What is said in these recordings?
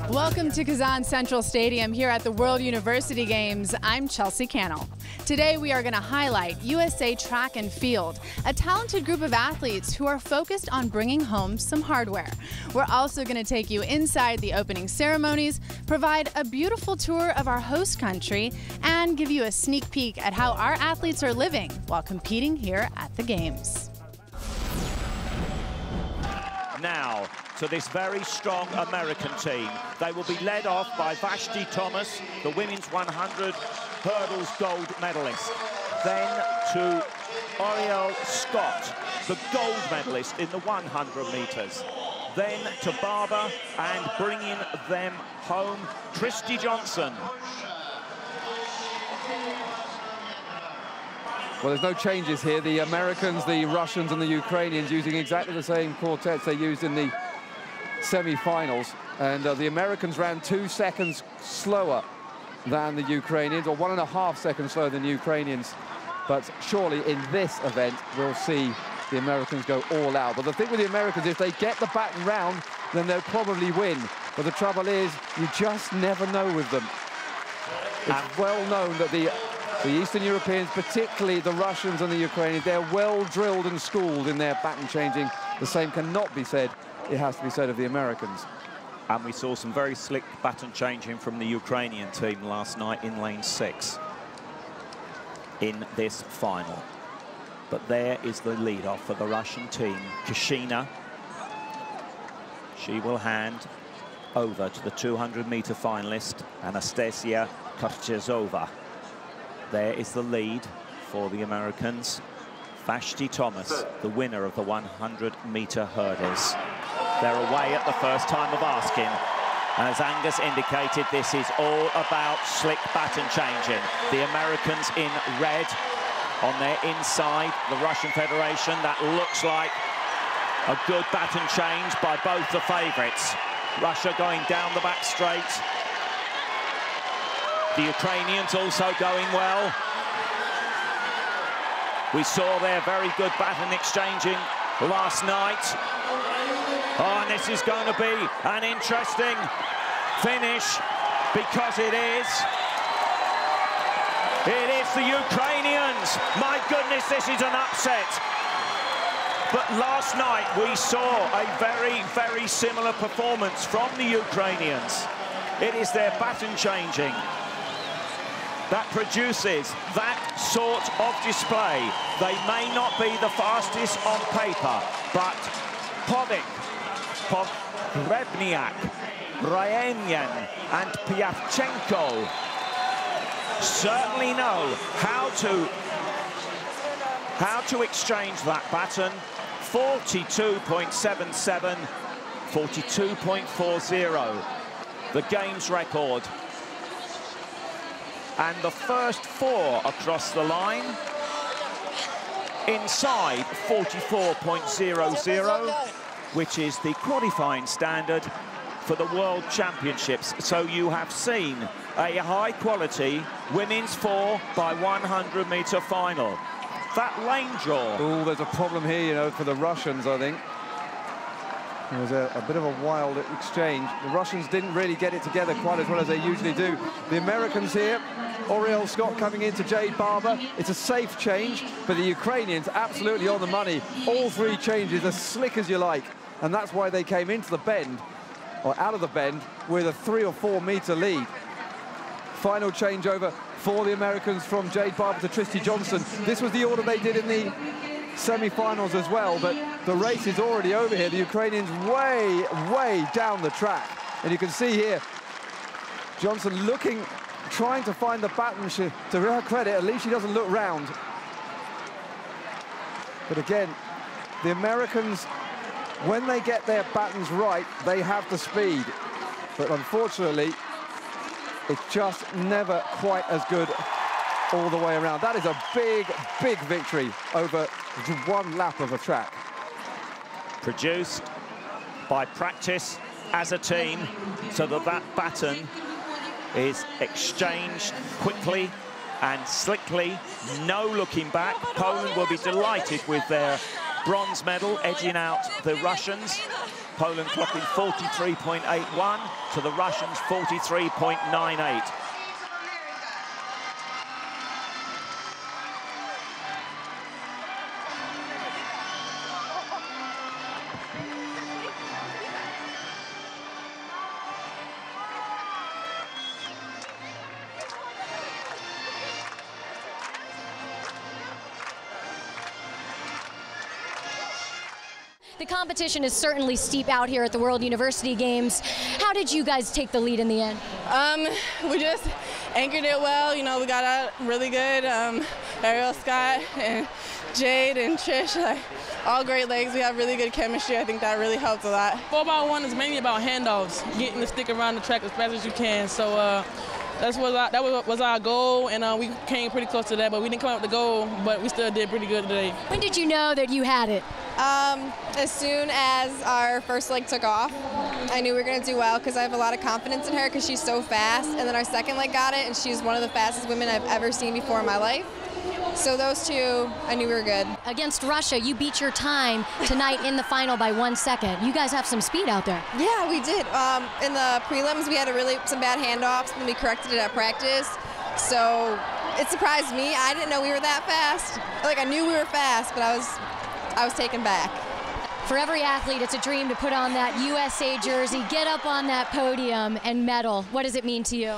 Welcome to Kazan Central Stadium here at the World University Games. I'm Chelsea Cannell. Today we are going to highlight USA Track and Field, a talented group of athletes who are focused on bringing home some hardware. We're also going to take you inside the opening ceremonies, provide a beautiful tour of our host country, and give you a sneak peek at how our athletes are living while competing here at the Games. Now to this very strong American team. They will be led off by Vashti Thomas, the women's 100 hurdles gold medalist. Then to Oriel Scott, the gold medalist in the 100 meters. Then to Barber, and bringing them home, Tristy Johnson. Well, there's no changes here. The Americans, the Russians and the Ukrainians using exactly the same quartets they used in the semi-finals. And the Americans ran 2 seconds slower than the Ukrainians, or 1.5 seconds slower than the Ukrainians. But surely in this event, we'll see the Americans go all out. But the thing with the Americans, if they get the baton round, then they'll probably win. But the trouble is, you just never know with them. It's well known that the Eastern Europeans, particularly the Russians and the Ukrainians, they're well drilled and schooled in their baton changing. The same cannot be said, it has to be said, of the Americans. And we saw some very slick baton changing from the Ukrainian team last night in lane 6 in this final. But there is the lead-off for the Russian team, Kashina. She will hand over to the 200-meter finalist, Anastasia Korchezova. There is the lead for the Americans. Vashti Thomas, the winner of the 100-meter hurdles. They're away at the first time of asking. And as Angus indicated, this is all about slick baton changing. The Americans in red on their inside, the Russian Federation. That looks like a good baton change by both the favourites. Russia going down the back straight. The Ukrainians also going well. We saw their very good baton exchanging last night. Oh, and this is going to be an interesting finish, because it is the Ukrainians. My goodness, this is an upset. But last night we saw a very, very similar performance from the Ukrainians. It is their baton changing that produces that sort of display. They may not be the fastest on paper, but Povic, Pogrebniak, Ryanyan and Pyavchenko certainly know how to exchange that baton. 42.77, 42.40, the game's record. And the first 4 across the line inside 44.00, which is the qualifying standard for the World Championships. So you have seen a high-quality women's 4x100 meter final. That lane draw. Oh, there's a problem here, you know, for the Russians, I think. It was a bit of a wild exchange. The Russians didn't really get it together quite as well as they usually do. The Americans here, Oriel Scott coming into Jade Barber. It's a safe change, but the Ukrainians absolutely on the money. All 3 changes as slick as you like. And that's why they came into the bend, or out of the bend, with a 3 or 4 meter lead. Final changeover for the Americans from Jade Barber to Tristy Johnson. This was the order they did in the semi-finals as well, but the race is already over here. The Ukrainians way down the track. And you can see here, Johnson trying to find the baton. To her credit, at least she doesn't look round. But again, the Americans, when they get their batons right, they have the speed. But unfortunately, it's just never quite as good all the way around. That is a big victory over one lap of a track. Produced by practice as a team, so that baton is exchanged quickly and slickly, no looking back. Poland will be delighted with their bronze medal, edging out the Russians. Poland clocking 43.81 to the Russians 43.98. The competition is certainly steep out here at the World University Games. How did you guys take the lead in the end? We just anchored it well. You know, we got out really good. Ariel, Scott, and Jade and Trish, like, all great legs. We have really good chemistry. I think that really helped a lot. 4x1 is mainly about handoffs, getting the stick around the track as fast as you can. So that was our goal, and we came pretty close to that, but we didn't come up with the goal, but we still did pretty good today. When did you know that you had it? As soon as our first leg took off, I knew we were going to do well because I have a lot of confidence in her because she's so fast. And then our second leg got it, and she's one of the fastest women I've ever seen before in my life. So those two, I knew we were good. Against Russia, you beat your time tonight in the final by 1 second. You guys have some speed out there. Yeah, we did. In the prelims, we had some bad handoffs, and we corrected it at practice. So it surprised me. I didn't know we were that fast. Like, I knew we were fast, but I was taken back. For every athlete, it's a dream to put on that USA jersey, get up on that podium and medal. What does it mean to you?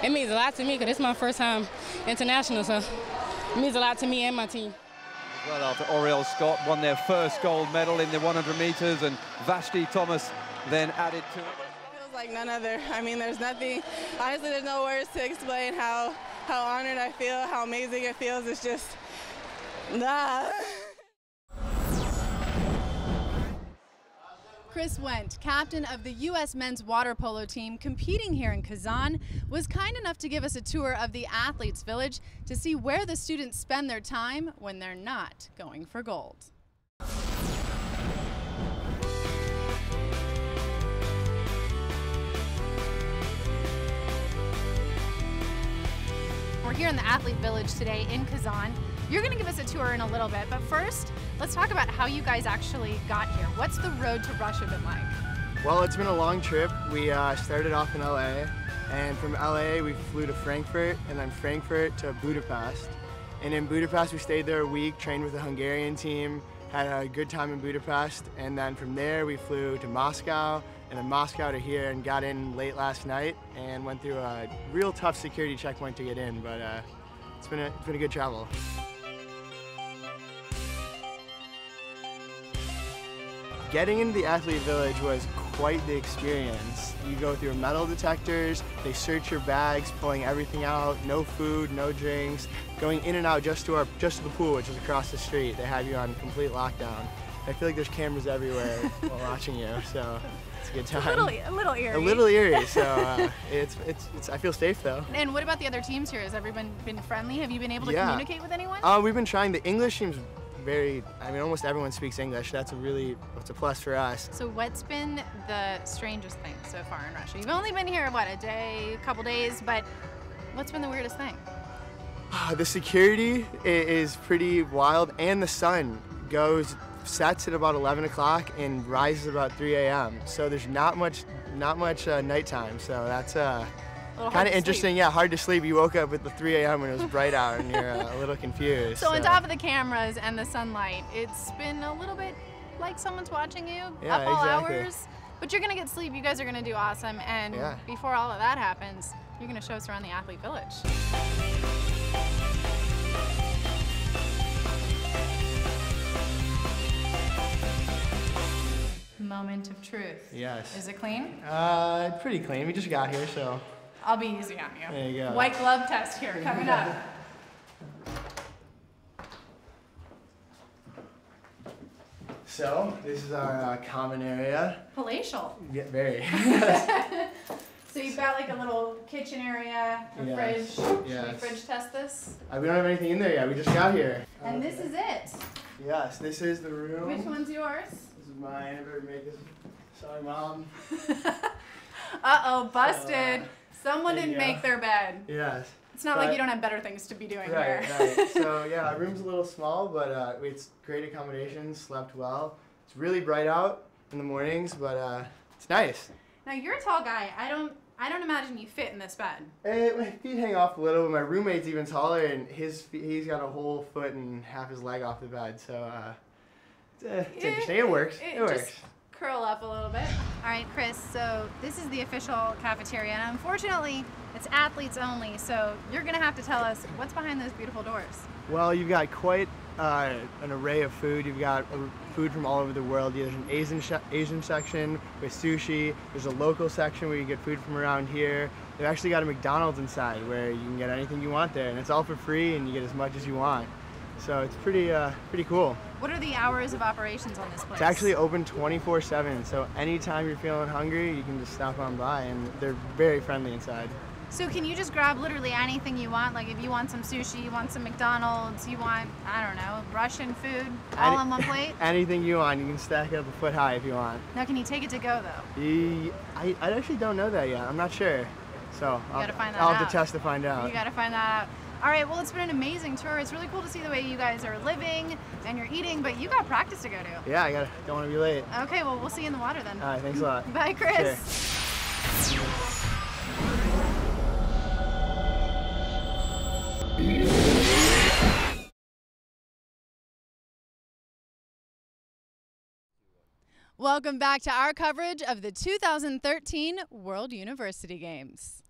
It means a lot to me because it's my first time international, so it means a lot to me and my team. Well, after Oriel Scott won their first gold medal in the 100 meters, and Vashti Thomas then added to it. It feels like none other. I mean, there's nothing, honestly, there's no words to explain how honored I feel, how amazing it feels. It's just, nah. Chris Wendt, captain of the U.S. men's water polo team competing here in Kazan, was kind enough to give us a tour of the Athletes Village to see where the students spend their time when they're not going for gold. We're here in the Athlete Village today in Kazan. You're going to give us a tour in a little bit, but first, let's talk about how you guys actually got here. What's the road to Russia been like? Well, it's been a long trip. We started off in LA, and from LA we flew to Frankfurt, and then Frankfurt to Budapest. And in Budapest we stayed there a week, trained with the Hungarian team, had a good time in Budapest, and then from there we flew to Moscow, and then Moscow to here, and got in late last night and went through a real tough security checkpoint to get in, but it's been a good travel. Getting into the Athlete Village was quite the experience. You go through metal detectors, they search your bags, pulling everything out, no food, no drinks, going in and out just to the pool, which is across the street. They have you on complete lockdown. I feel like there's cameras everywhere while watching you, so it's a good time. A little eerie. A little eerie, so I feel safe though. And what about the other teams here? Has everyone been friendly? Have you been able to communicate with anyone? We've been trying. The English team's almost everyone speaks English. That's a plus for us. So what's been the strangest thing so far in Russia? You've only been here, what, a couple days, but what's been the weirdest thing? The security is pretty wild, and the sun sets at about 11 o'clock and rises about 3 a.m. So there's not much nighttime, so that's kind of interesting. Yeah, hard to sleep. You woke up at the 3 a.m. when it was bright out and you're a little confused. So on top of the cameras and the sunlight, it's been a little bit like someone's watching you up all hours. But you're going to get sleep. You guys are going to do awesome. And before all of that happens, you're going to show us around the Athlete Village. moment of truth. Yes. Is it clean? Pretty clean. We just got here, so. I'll be easy on you. There you go. White glove test here coming up. So, this is our common area. Palatial. Yeah, very. So you've got like a little kitchen area, a fridge. Should we fridge test this? We don't have anything in there yet. We just got here. And this is it. Yes, this is the room. Which one's yours? This is mine. I better make this. Sorry, Mom. Uh-oh, busted. Someone didn't make their bed. Yes. It's not like you don't have better things to be doing here. Right. So yeah, our room's a little small, but it's great accommodations, slept well. It's really bright out in the mornings, but it's nice. Now you're a tall guy. I don't imagine you fit in this bed. My feet hang off a little, but my roommate's even taller, and he's got a whole foot and half his leg off the bed, so it's interesting. It works. It works. Just curl up a little bit. All right, Chris, so this is the official cafeteria, and unfortunately, it's athletes only, so you're going to have to tell us what's behind those beautiful doors. Well, you've got quite an array of food. You've got food from all over the world. There's an Asian section with sushi. There's a local section where you get food from around here. They've actually got a McDonald's inside where you can get anything you want there, and it's all for free, and you get as much as you want. So it's pretty cool. What are the hours of operations on this place? It's actually open 24/7, so anytime you're feeling hungry, you can just stop on by, and they're very friendly inside. So can you just grab literally anything you want? Like if you want some sushi, you want some McDonald's, you want, I don't know, Russian food, all on one plate? Anything you want. You can stack it up a foot high if you want. Now can you take it to go though? I actually don't know that yet. I'm not sure. So I'll have to test to find out. You gotta find that out. All right, well, it's been an amazing tour. It's really cool to see the way you guys are living and you're eating, but you got practice to go to. Yeah, don't want to be late. Okay, well, we'll see you in the water then. All right, thanks a lot. Bye, Chris. Sure. Welcome back to our coverage of the 2013 World University Games.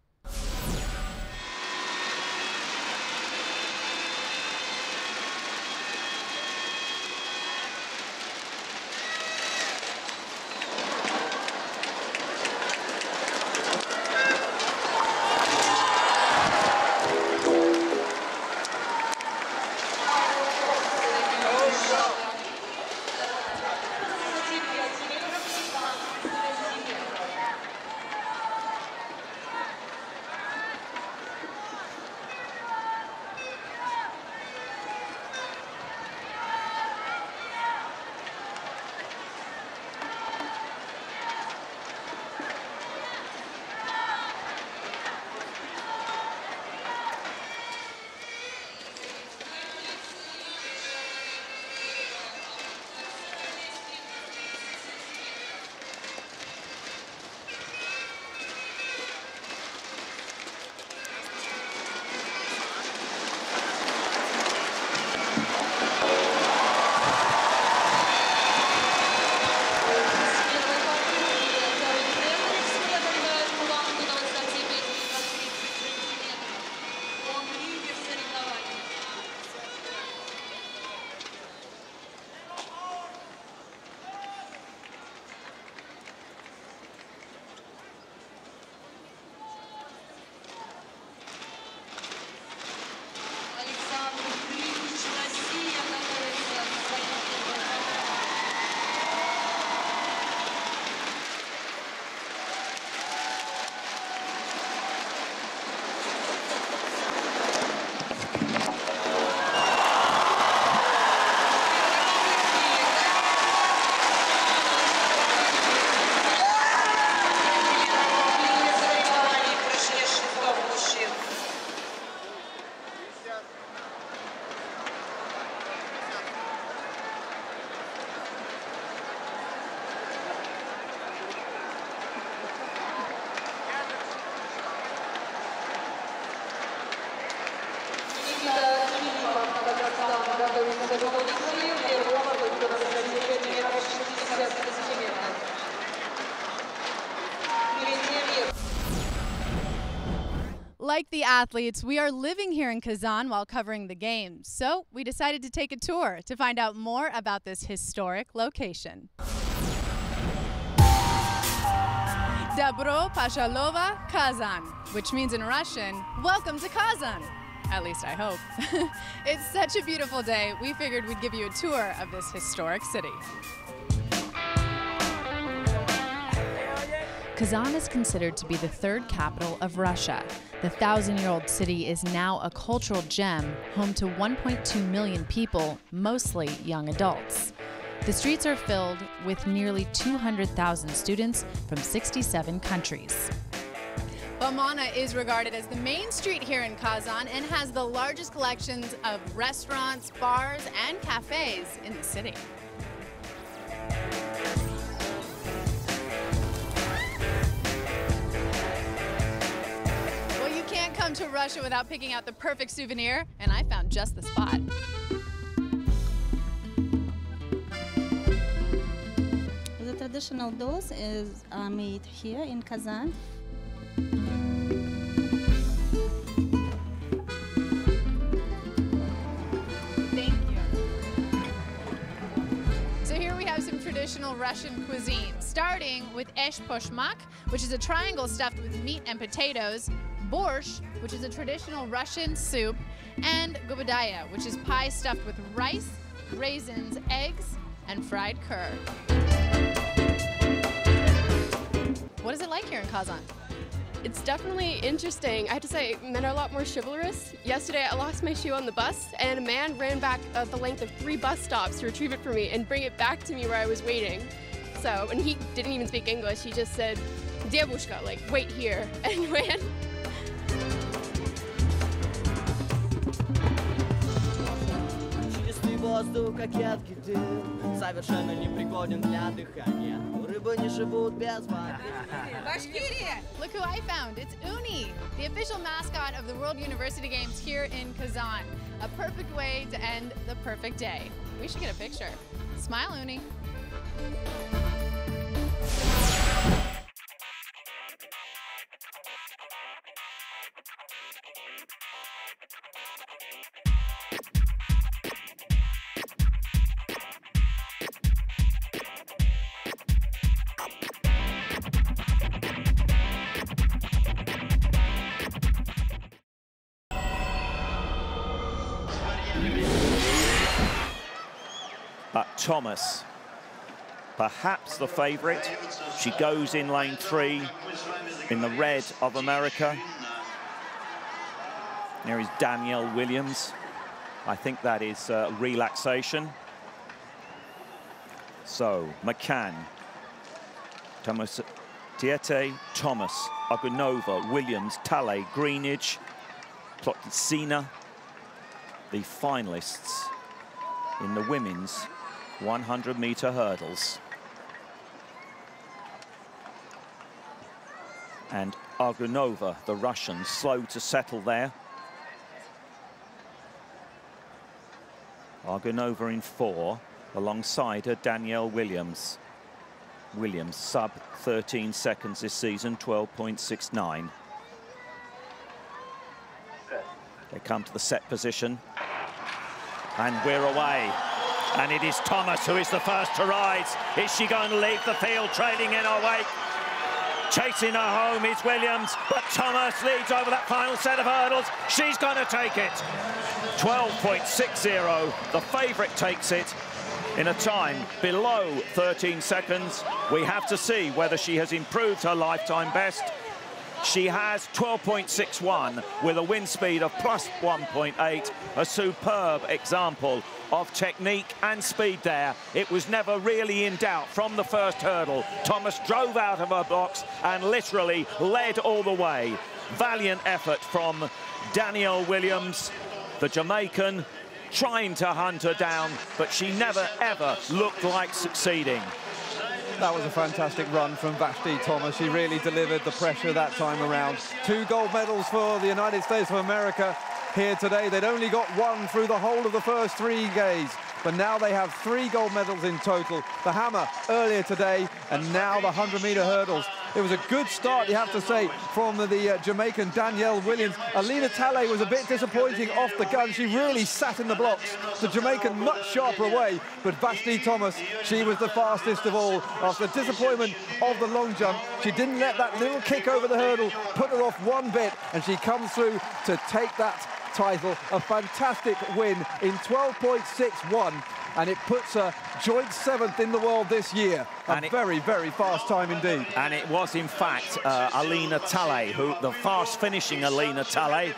Like the athletes, we are living here in Kazan while covering the games, so we decided to take a tour to find out more about this historic location. Dobro Pashalova Kazan, which means in Russian, welcome to Kazan. At least I hope. It's such a beautiful day, we figured we'd give you a tour of this historic city. Kazan is considered to be the third capital of Russia. The 1,000-year-old city is now a cultural gem, home to 1.2 million people, mostly young adults. The streets are filled with nearly 200,000 students from 67 countries. Balmana is regarded as the main street here in Kazan and has the largest collections of restaurants, bars, and cafes in the city. Well, you can't come to Russia without picking out the perfect souvenir, and I found just the spot. The traditional dolls is made here in Kazan. Thank you. So here we have some traditional Russian cuisine, starting with esh poshmak, which is a triangle stuffed with meat and potatoes, borscht, which is a traditional Russian soup, and gobodaya, which is pie stuffed with rice, raisins, eggs, and fried curd. What is it like here in Kazan? It's definitely interesting. I have to say, men are a lot more chivalrous. Yesterday, I lost my shoe on the bus, and a man ran back the length of 3 bus stops to retrieve it for me and bring it back to me where I was waiting. So, and he didn't even speak English. He just said, "Devushka," like, wait here, and ran. Воздух, кокетки дым, совершенно непригоден для дыхания. Рыбы не живут без воды. Look who I found, it's Uni, the official mascot of the World University Games here in Kazan. A perfect way to end the perfect day. We should get a picture. Smile, Uni. But Thomas, perhaps the favourite. She goes in lane 3 in the red of America. There is Danielle Williams. I think that is relaxation. So, McCann, Thomas, Tiete, Thomas, Ogunova, Williams, Talley, Greenidge, Ploticina, the finalists in the women's 100-meter hurdles. And Argunova, the Russian, slow to settle there. Argunova in 4, alongside her Danielle Williams. Williams sub 13 seconds this season, 12.69. They come to the set position. And we're away. And it is Thomas who is the first to rise. Is she going to leave the field, trailing in her wake? Chasing her home is Williams, but Thomas leads over that final set of hurdles. She's going to take it. 12.60. The favourite takes it in a time below 13 seconds. We have to see whether she has improved her lifetime best. She has 12.61 with a wind speed of plus 1.8, a superb example of technique and speed there. It was never really in doubt from the first hurdle. Thomas drove out of her box and literally led all the way. Valiant effort from Danielle Williams, the Jamaican, trying to hunt her down, but she never, ever looked like succeeding. That was a fantastic run from Vashti Thomas. She really delivered the pressure that time around. 2 gold medals for the United States of America here today. They'd only got 1 through the whole of the first 3 days, but now they have 3 gold medals in total. The hammer earlier today, and now the 100-meter hurdles. It was a good start, you have to say, from the Jamaican Danielle Williams. Alina Talley was a bit disappointing off the gun. She really sat in the blocks. The Jamaican much sharper away, but Vashti Thomas, she was the fastest of all. After the disappointment of the long jump, she didn't let that little kick over the hurdle put her off one bit, and she comes through to take that title. A fantastic win in 12.61, and it puts her joint 7th in the world this year. A very, very fast time indeed. And it was, in fact, Alina Talley, the fast-finishing Alina Talley,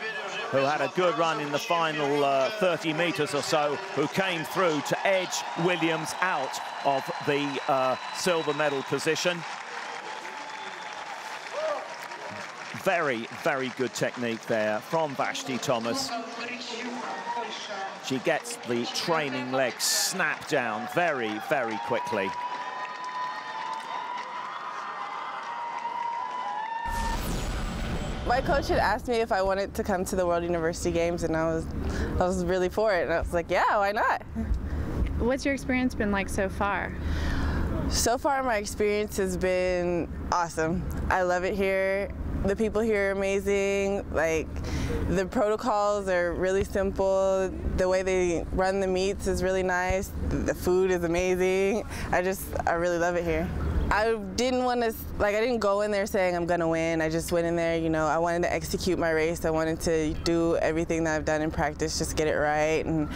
who had a good run in the final 30 metres or so, who came through to edge Williams out of the silver medal position. Very, very good technique there from Vashti Thomas. She gets the training legs snapped down very, very quickly. My coach had asked me if I wanted to come to the World University Games, and I was really for it. And I was like, yeah, why not? What's your experience been like so far? So far, my experience has been awesome. I love it here. The people here are amazing. Like, the protocols are really simple. The way they run the meets is really nice. The food is amazing. I really love it here. I didn't want to, I didn't go in there saying I'm gonna win. I just went in there, I wanted to execute my race. I wanted to do everything that I've done in practice, just get it right. And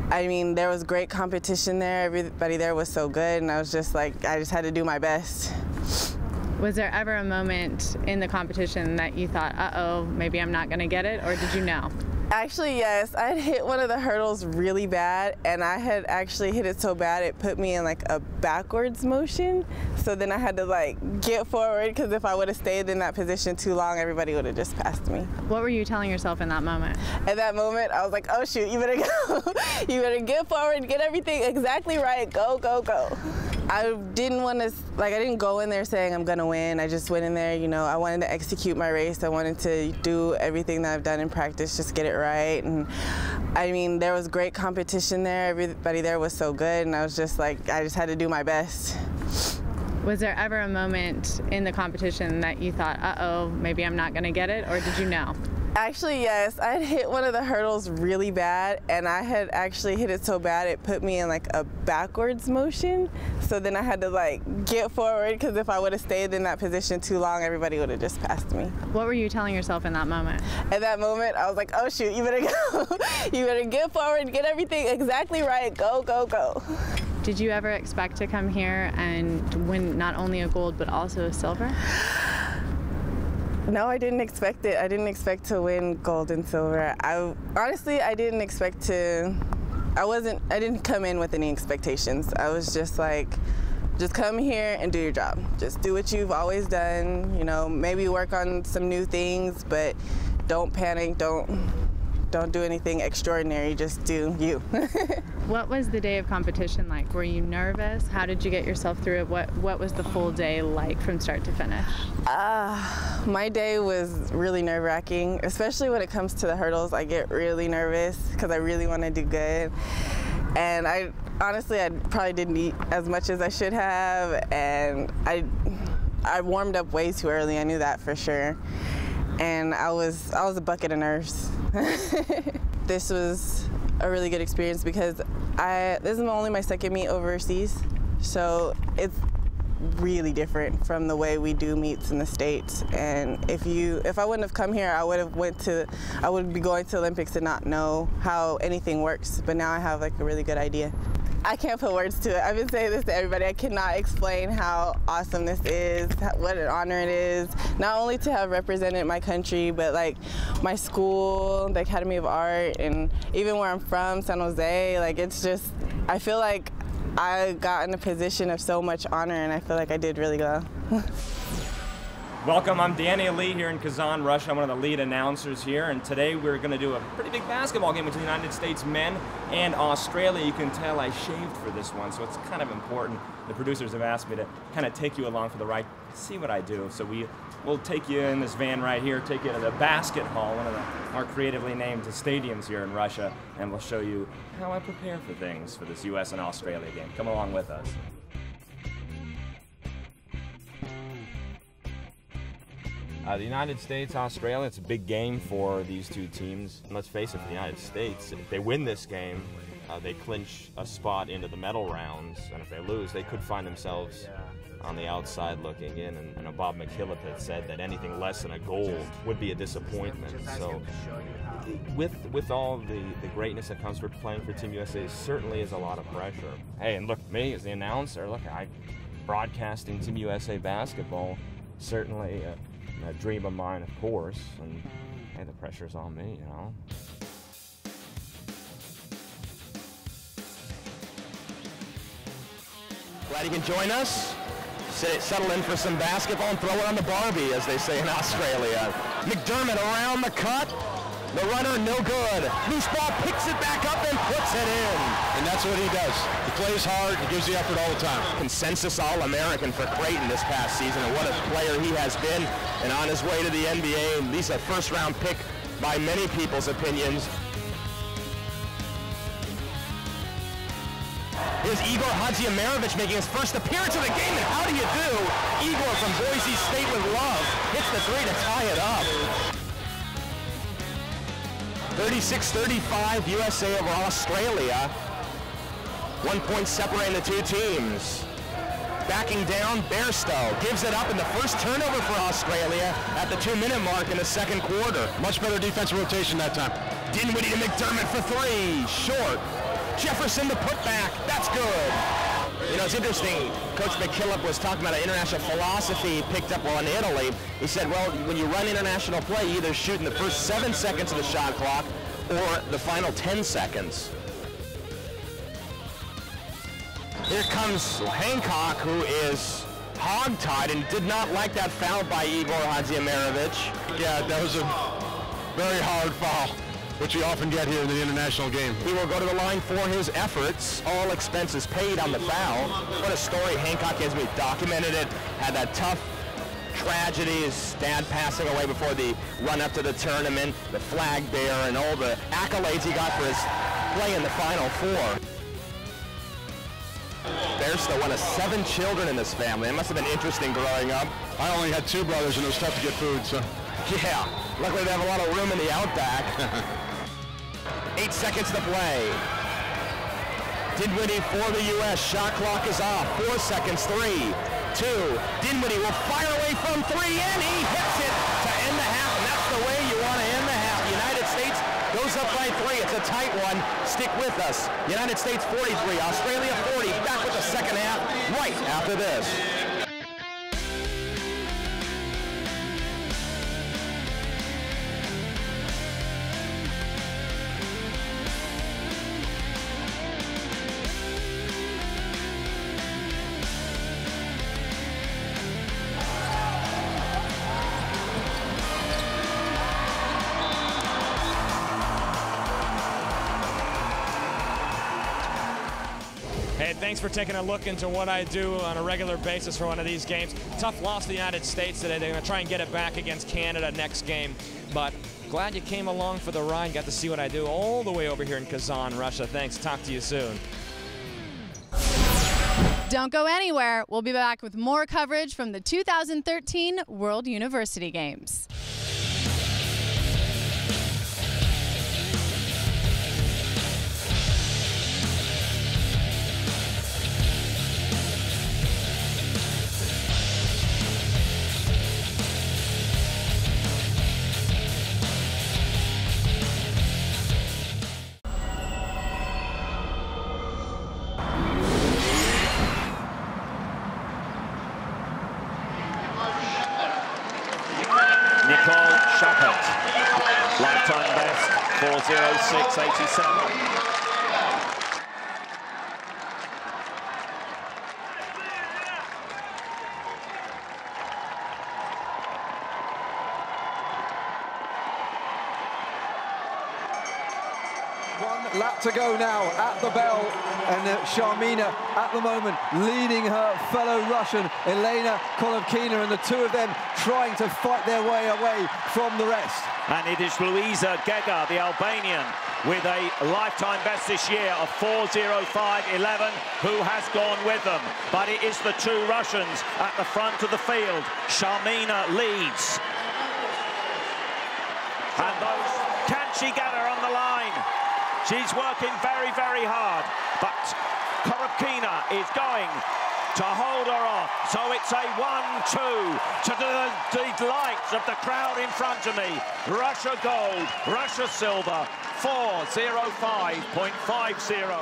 I mean, there was great competition there. Everybody there was so good, and I was just like, I just had to do my best. Was there ever a moment in the competition that you thought, uh-oh, maybe I'm not gonna get it, or did you know? Actually, yes. I had hit one of the hurdles really bad, and I had actually hit it so bad it put me in a backwards motion. So then I had to get forward, because if I would have stayed in that position too long, everybody would have just passed me. What were you telling yourself in that moment? At that moment, I was like, oh shoot, you better go. You better get forward, get everything exactly right, go, go, go. I didn't want to, I didn't go in there saying I'm gonna win. I just went in there, I wanted to execute my race. I wanted to do everything that I've done in practice, just get it right. And I mean, there was great competition there. Everybody there was so good, and I was just like, I just had to do my best. Was there ever a moment in the competition that you thought, uh-oh, maybe I'm not gonna get it, or did you know? Actually, yes. I had hit one of the hurdles really bad, and I had actually hit it so bad it put me in a backwards motion. So then I had to get forward, because if I would have stayed in that position too long, everybody would have just passed me. What were you telling yourself in that moment? At that moment, I was like, oh shoot, you better go. You better get forward, get everything exactly right, go, go, go. Did you ever expect to come here and win not only a gold, but also a silver? No, I didn't expect it. I didn't expect to win gold and silver. Honestly, I didn't expect to, I didn't come in with any expectations. I was just like, just come here and do your job. Just do what you've always done, maybe work on some new things, but don't panic, don't do anything extraordinary, just do you. What was the day of competition like? Were you nervous? How did you get yourself through it? What was the full day like from start to finish? My day was really nerve-wracking, especially when it comes to the hurdles. I get really nervous because I really want to do good. And honestly, I probably didn't eat as much as I should have, and I warmed up way too early. I knew that for sure. And I was a bucket of nerves. This was a really good experience because this is only my second meet overseas, so it's really different from the way we do meets in the States. And if I wouldn't have come here, I would be going to Olympics and not know how anything works. But now I have a really good idea. I can't put words to it. I've been saying this to everybody. I cannot explain how awesome this is, what an honor it is, not only to have represented my country, but my school, the Academy of Art, and even where I'm from, San Jose. It's just, I feel like I got in a position of so much honor, and I feel like I did really well. Welcome, I'm Danny Ali here in Kazan, Russia. I'm one of the lead announcers here, and today we're going to do a pretty big basketball game between the United States men and Australia. You can tell I shaved for this one, so it's kind of important. The producers have asked me to kind of take you along for the ride, see what I do. So we'll take you in this van right here, take you to the basket hall, one of the more creatively named stadiums here in Russia, and we'll show you how I prepare for things for this US and Australia game. Come along with us. The United States, Australia, it's a big game for these two teams. And let's face it, for the United States, if they win this game, they clinch a spot into the medal rounds. And if they lose, they could find themselves on the outside looking in. And Bob McKillop had said that anything less than a gold would be a disappointment. So with all the greatness that comes with playing for Team USA, certainly is a lot of pressure. Hey, and look, me as the announcer, look, broadcasting Team USA basketball, certainly a dream of mine, of course, and hey, the pressure's on me, you know. Glad you can join us. Settle in for some basketball and throw it on the Barbie, as they say in Australia. McDermott around the cut. The runner, no good. Loose ball, picks it back up and puts it in. And that's what he does. He plays hard, he gives the effort all the time. Consensus All-American for Creighton this past season, and what a player he has been. And on his way to the NBA, and he's a first-round pick by many people's opinions. Here's Igor Hadziemirovich making his first appearance of the game, and how do you do? Igor from Boise State with love hits the three to tie it up. 36-35, USA over Australia. 1 point separating the two teams. Backing down, Bairstow gives it up in the first turnover for Australia at the 2-minute mark in the second quarter. Much better defensive rotation that time. Dinwiddie to McDermott for three, short. Jefferson the putback, that's good. You know, it's interesting, Coach McKillop was talking about an international philosophy he picked up while in Italy. He said, well, when you run international play, you either shoot in the first 7 seconds of the shot clock or the final 10 seconds. Here comes Hancock, who is hog-tied and did not like that foul by Igor Hadziemirovich. Yeah, that was a very hard foul, which we often get here in the international game. He will go to the line for his efforts. All expenses paid on the foul. What a story. Hancock has documented it. Had that tough tragedy, his dad passing away before the run-up to the tournament, the flag bearer, and all the accolades he got for his play in the Final Four. Bairstow, one of 7 children in this family. It must have been interesting growing up. I only had 2 brothers, and it was tough to get food, so. Yeah, luckily they have a lot of room in the outback. 8 seconds to play. Dinwiddie for the U.S. Shot clock is off. 4 seconds, 3, 2. Dinwiddie will fire away from 3, and he hits it to end the half, and that's the way you want to end the half. The United States goes up by 3. It's a tight one. Stick with us. United States 43, Australia 40. Back with the second half right after this. Hey, thanks for taking a look into what I do on a regular basis for one of these games. Tough loss to the United States today. They're going to try and get it back against Canada next game. But glad you came along for the ride. Got to see what I do all the way over here in Kazan, Russia. Thanks. Talk to you soon. Don't go anywhere. We'll be back with more coverage from the 2013 World University Games. Lifetime best, 4:06.87. One lap to go now at the bell, and Sharmina at the moment leading her fellow Russian Elena Kolovkina, and the two of them trying to fight their way away from the rest. And it is Luisa Gega, the Albanian, with a lifetime best this year of 4:05.11, who has gone with them. But it is the two Russians at the front of the field. Sharmina leads And those, can she get her on the line? She's working very, very hard, but Korobkina is going to hold her off. So it's a 1-2 to the delight of the crowd in front of me. Russia gold, Russia silver, 4:05.50.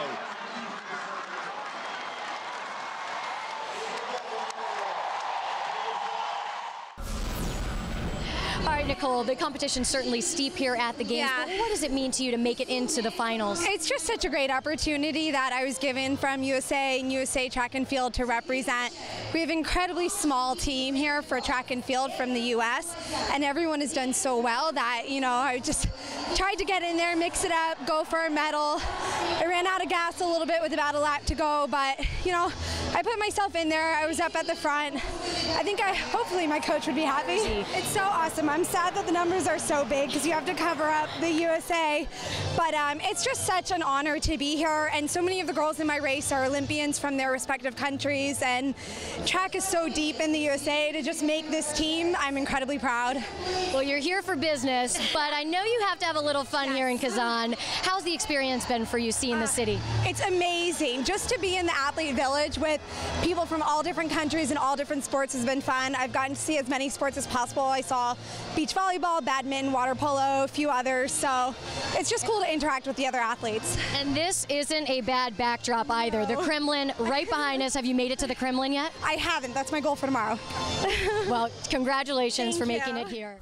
All right, Nicole, the competition's certainly steep here at the games. Yeah. But what does it mean to you to make it into the finals? It's just such a great opportunity that I was given from USA and USA Track and Field to represent. We have an incredibly small team here for track and field from the US, and everyone has done so well that, you know, I just tried to get in there, mix it up, go for a medal. I ran out of gas a little bit with about a lap to go, but, you know, I put myself in there. I was up at the front. I think hopefully my coach would be happy. It's so awesome. I'm sad that the numbers are so big because you have to cover up the USA, but it's just such an honor to be here, and so many of the girls in my race are Olympians from their respective countries, and track is so deep in the USA. To just make this team, I'm incredibly proud. Well, you're here for business, but I know you have to have a little fun here in Kazan. How's the experience been for you seeing the city? It's amazing. Just to be in the athlete village with people from all different countries and all different sports has been fun. I've gotten to see as many sports as possible. I saw beach volleyball, badminton, water polo, a few others, so it's just cool to interact with the other athletes. And this isn't a bad backdrop either. The Kremlin right behind us. Have you made it to the Kremlin yet? I haven't. That's my goal for tomorrow. Well, congratulations for Thank making you. it here.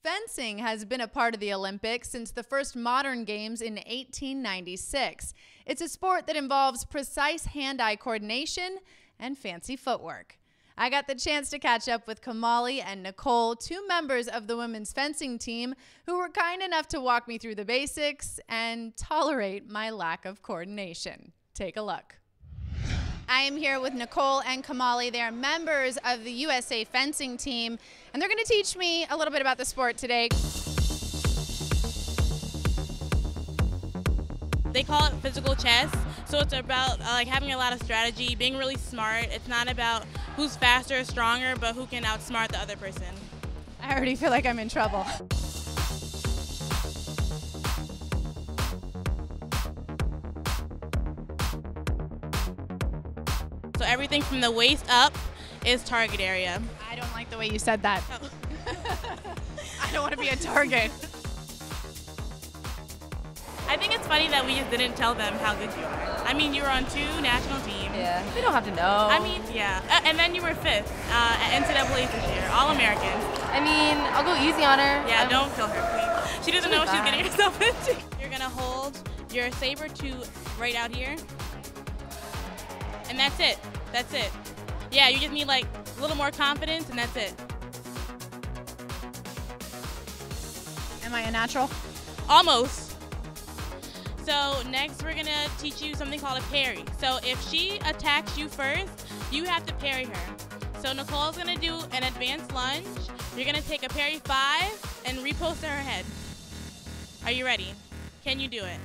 Fencing has been a part of the Olympics since the first modern games in 1896. It's a sport that involves precise hand-eye coordination and fancy footwork. I got the chance to catch up with Kamali and Nicole, two members of the women's fencing team, who were kind enough to walk me through the basics and tolerate my lack of coordination. Take a look. I am here with Nicole and Kamali. They are members of the USA fencing team, and they're going to teach me a little bit about the sport today. They call it physical chess, so it's about like having a lot of strategy, being really smart. It's not about who's faster or stronger, but who can outsmart the other person. I already feel like I'm in trouble. So everything from the waist up is target area. I don't like the way you said that. Oh. I don't want to be a target. I think it's funny that we just didn't tell them how good you are. I mean, you were on 2 national teams. Yeah, we don't have to know. I mean, yeah. And then you were 5th at NCAA this year, All-Americans. I mean, I'll go easy on her. Yeah, don't kill her, please. She doesn't know what she's getting herself into. You're going to hold your saber tooth right out here. And that's it. That's it. Yeah, you just need like a little more confidence, and that's it. Am I a natural? Almost. So next we're gonna teach you something called a parry. So if she attacks you first, you have to parry her. So Nicole's gonna do an advanced lunge. You're gonna take a parry 5 and repost to her head. Are you ready? Can you do it?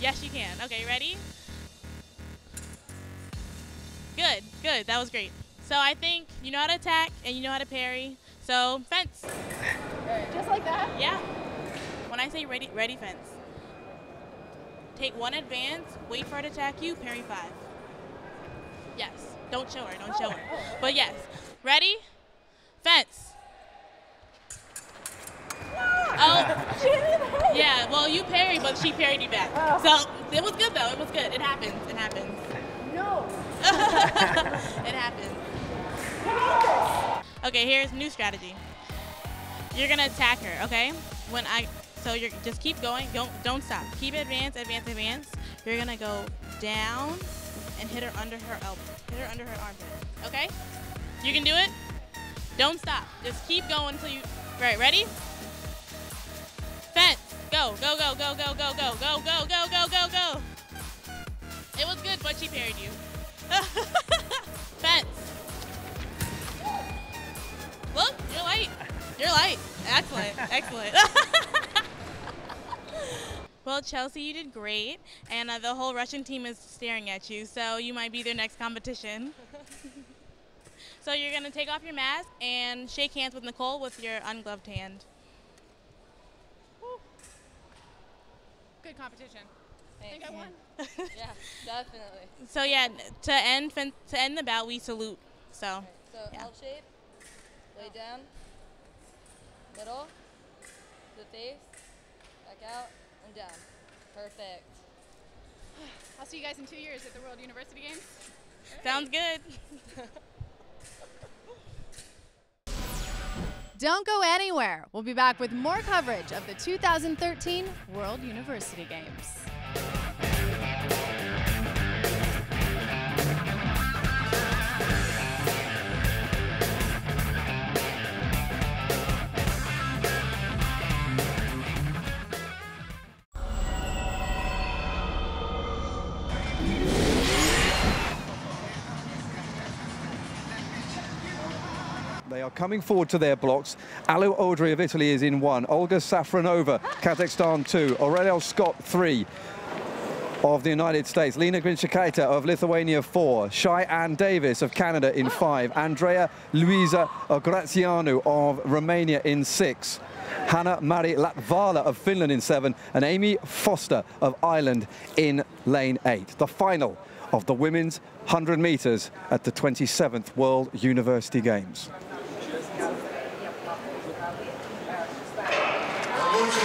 Yes, you can. Okay, you ready? Good, good, that was great. So I think you know how to attack and you know how to parry. So fence. Just like that? Yeah. When I say ready, ready fence. Take 1 advance, wait for her to attack you, parry 5. Yes, don't show her, don't show her. But yes, ready, fence. Oh, yeah, well you parried, but she parried you back. So it was good though, it was good, it happens, it happens. No. It happens. Okay, here's new strategy. You're gonna attack her, okay? So you're just keep going. Don't stop. Keep advance, advance, advance. You're gonna go down and hit her under her elbow. Hit her under her armpit. Okay? You can do it. Don't stop. Just keep going until you. Right. Ready? Fence. Go. Go. Go. Go. Go. Go. Go. Go. Go. Go. Go. Go. Go. It was good, but she parried you. Fence. Look, you're light. You're light. Excellent. Excellent. Well, Chelsea, you did great, and the whole Russian team is staring at you, so you might be their next competition. So you're going to take off your mask and shake hands with Nicole with your ungloved hand. good competition. I think I won. Yeah, definitely. So yeah, to end the bout, we salute. So. Okay, so yeah. L shape, lay down, middle, the face, back out, and down. Perfect. I'll see you guys in 2 years at the World University Games. Sounds good. Don't go anywhere. We'll be back with more coverage of the 2013 World University Games. They are coming forward to their blocks. Alu Audrey of Italy is in 1. Olga Safronova, Kazakhstan 2. Aurelio Scott 3 of the United States. Lena Grinchikaite of Lithuania 4. Cheyenne Davis of Canada in 5. Andrea Luisa Grazianu of Romania in 6. Hanna Mari Latvala of Finland in 7. And Amy Foster of Ireland in lane 8. The final of the women's 100 meters at the 27th World University Games.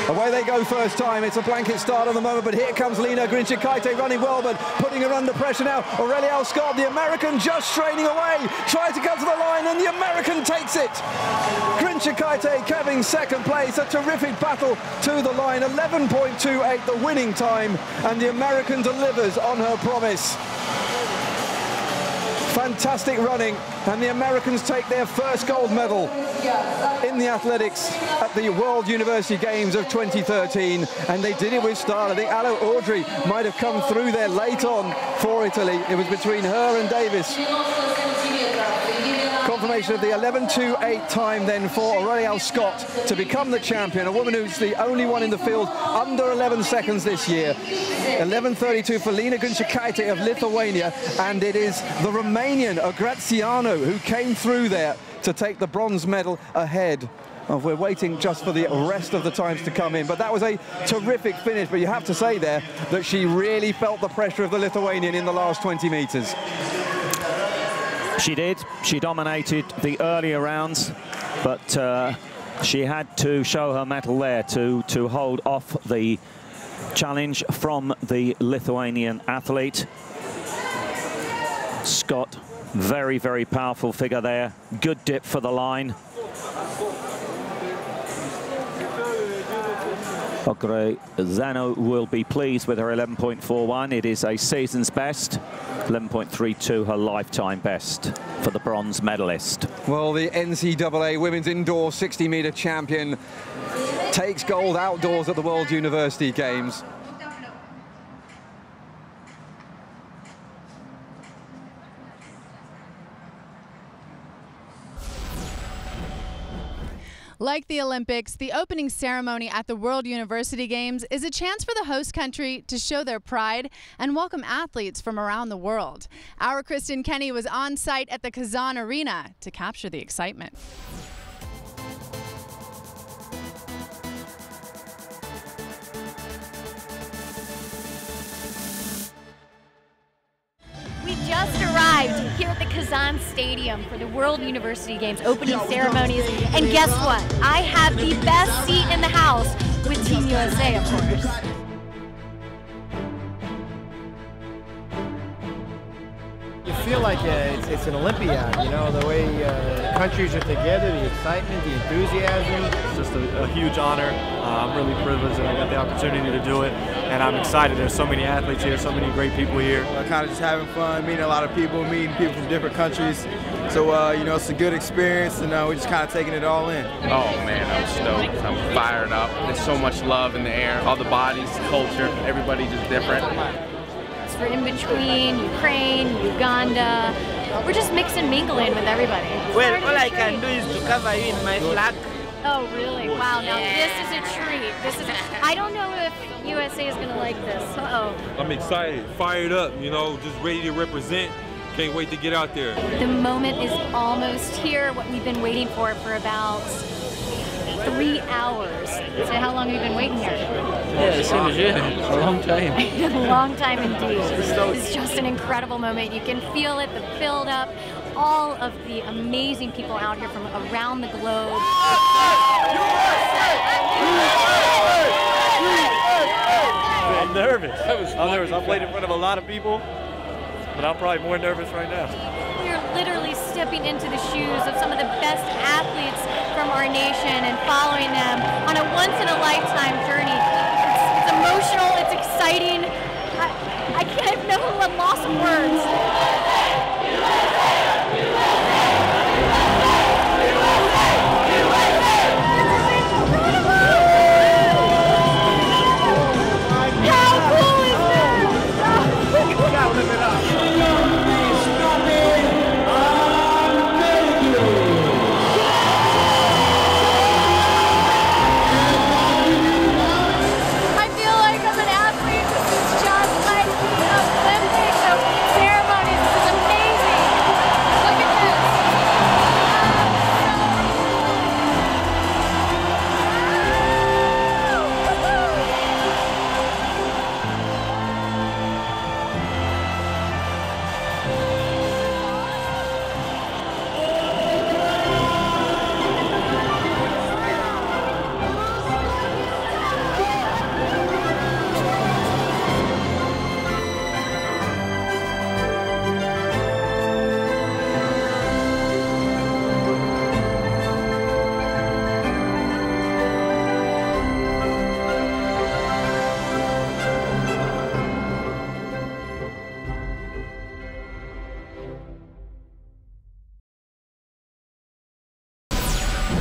Away they go first time. It's a blanket start at the moment, but here comes Lena Grinchikaite running well, but putting her under pressure now. Aurelio Scott, the American, just straining away, trying to come to the line, and the American takes it. Grinchikaite having second place, a terrific battle to the line. 11.28 the winning time, and the American delivers on her promise. Fantastic running, and the Americans take their first gold medal in the athletics at the World University Games of 2013, and they did it with style. I think Alu Audrey might have come through there late on for Italy. It was between her and Davis. Confirmation of the 11.28 time then for Aurelio Scott to become the champion, a woman who's the only one in the field under 11 seconds this year. 11.32 for Lena Grinchikaite of Lithuania, and it is the Romanian Grazianu who came through there to take the bronze medal ahead. We're waiting just for the rest of the times to come in, but that was a terrific finish. But you have to say there that she really felt the pressure of the Lithuanian in the last 20 meters. She did. She dominated the earlier rounds, but she had to show her mettle there to hold off the challenge from the Lithuanian athlete. Scott, very, very powerful figure there. Good dip for the line. Grazianu will be pleased with her 11.41. It is a season's best. 11.32 her lifetime best for the bronze medalist. Well, the NCAA Women's Indoor 60-meter champion takes gold outdoors at the World University Games. Like the Olympics, the opening ceremony at the World University Games is a chance for the host country to show their pride and welcome athletes from around the world. Our Kristen Kenny was on site at the Kazan Arena to capture the excitement. We just arrived here at the Kazan Stadium for the World University Games opening ceremonies, and guess what? I have the best seat in the house with Team USA, of course. You feel like it's an Olympiad, you know, the way countries are together, the excitement, the enthusiasm. It's just a huge honor. I'm really privileged that I got the opportunity to do it, and I'm excited. There's so many athletes here, so many great people here. Kind of just having fun, meeting a lot of people, meeting people from different countries. So, you know, it's a good experience, and we're just kind of taking it all in. Oh, man, I'm stoked. I'm fired up. There's so much love in the air. All the bodies, culture, everybody just different. We're in between Ukraine, Uganda. We're just mixing, mingling with everybody. Well, all I can do is to cover you in my flag. Oh, really? Wow, now this is a treat. I don't know if USA is going to like this. Uh-oh. I'm excited, fired up, you know, just ready to represent. Can't wait to get out there. The moment is almost here, what we've been waiting for about 3 hours. So how long have you been waiting here? Yeah, same as you. A long time. A long time indeed. It's just an incredible moment. You can feel it, the build-up, all of the amazing people out here from around the globe. I'm nervous. I'm nervous. I played in front of a lot of people, but I'm probably more nervous right now. We are literally stepping into the shoes of some of the best athletes from our nation and following them on a once-in-a-lifetime journey. It's emotional, it's exciting. I can't know I'm lost for words.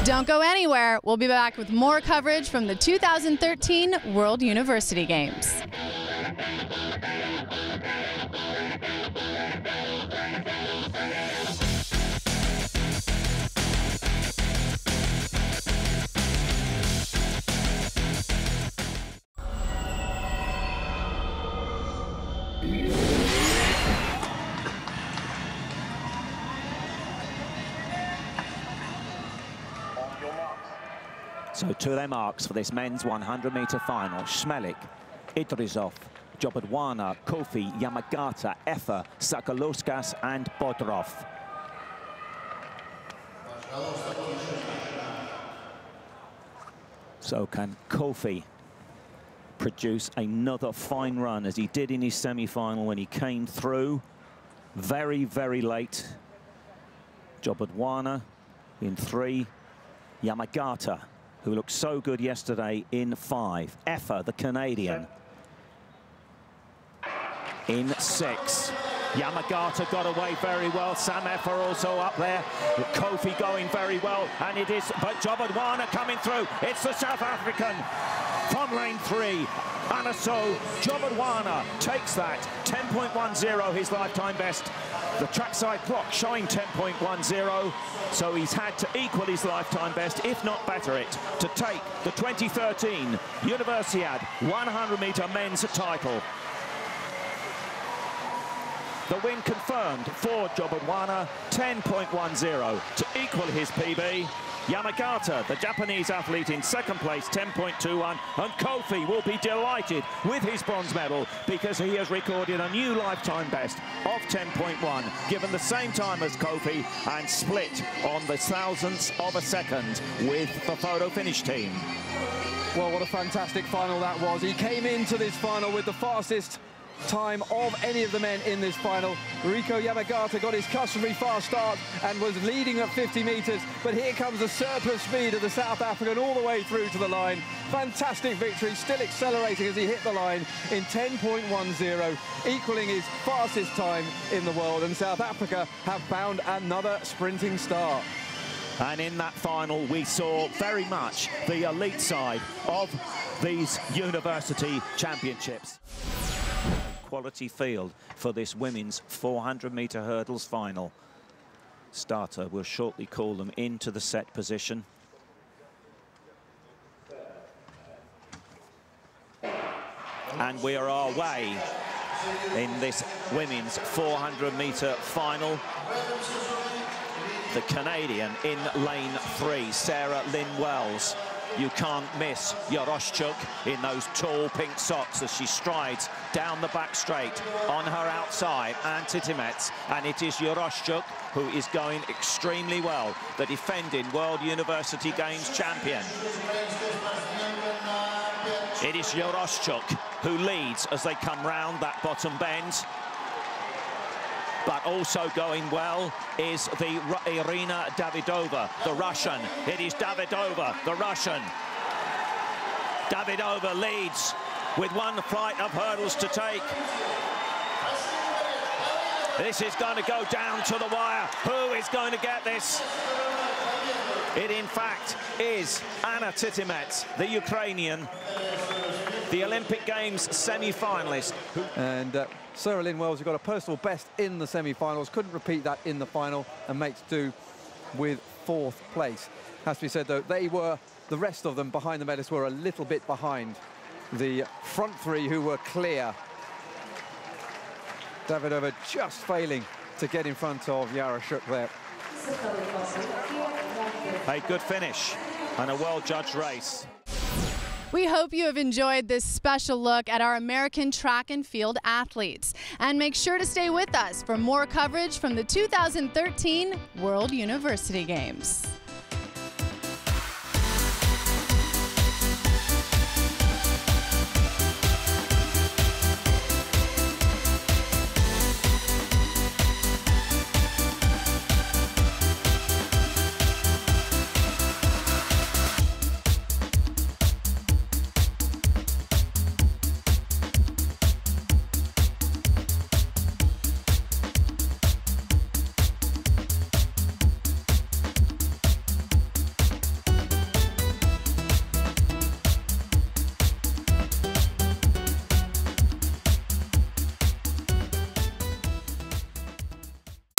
Don't go anywhere. We'll be back with more coverage from the 2013 World University Games. So to their marks for this men's 100-meter final: Schmelik, Idrisov, Jobodwana, Kofi, Yamagata, Effa, Sakalauskas and Bodrov. So can Kofi produce another fine run as he did in his semi-final when he came through very, very late? Jobodwana in 3, Yamagata, who looked so good yesterday, in 5. Effa, the Canadian, in 6. Yamagata got away very well. Sam Effa also up there. Kofi going very well. And it is, but Jobodwana coming through. It's the South African from lane 3. Anaso Jobodwana takes that. 10.10, his lifetime best. The trackside clock showing 10.10, so he's had to equal his lifetime best, if not better it, to take the 2013 Universiade 100-meter men's title. The win confirmed for Jobodwana, 10.10 to equal his PB. Yamagata, the Japanese athlete, in second place, 10.21, and Kofi will be delighted with his bronze medal because he has recorded a new lifetime best of 10.1, given the same time as Kofi and split on the thousandths of a second with the photo finish team. Well, what a fantastic final that was. He came into this final with the fastest time of any of the men in this final. Rico Yamagata got his customary fast start and was leading at 50 meters, but here comes the surplus speed of the South African all the way through to the line. Fantastic victory, still accelerating as he hit the line in 10.10, equaling his fastest time in the world, and South Africa have found another sprinting star. And in that final, we saw very much the elite side of these university championships. Quality field for this women's 400-meter hurdles final. Starter will shortly call them into the set position. And we are our way in this women's 400-meter final. The Canadian in lane 3, Sarah Lynn Wells, You can't miss Yoroshchuk in those tall pink socks as she strides down the back straight on her outside, Titimets, and it is Yoroshchuk who is going extremely well, the defending World University Games champion. It is Yoroshchuk who leads as they come round that bottom bend. But also going well is the Irina Davidova, the Russian. It is Davidova, the Russian. Davidova leads with one flight of hurdles to take. This is going to go down to the wire. Who is going to get this? It, in fact, is Anna Titimets, the Ukrainian, the Olympic Games semi-finalist. And Sarah Lynn Wells, who got a personal best in the semi-finals, couldn't repeat that in the final and makes do with 4th place. Has to be said, though, the rest of them behind the medalists were a little bit behind the front three who were clear. Davidova just failing to get in front of Yoroshchuk there. A good finish and a well-judged race. We hope you have enjoyed this special look at our American track and field athletes. And make sure to stay with us for more coverage from the 2013 World University Games.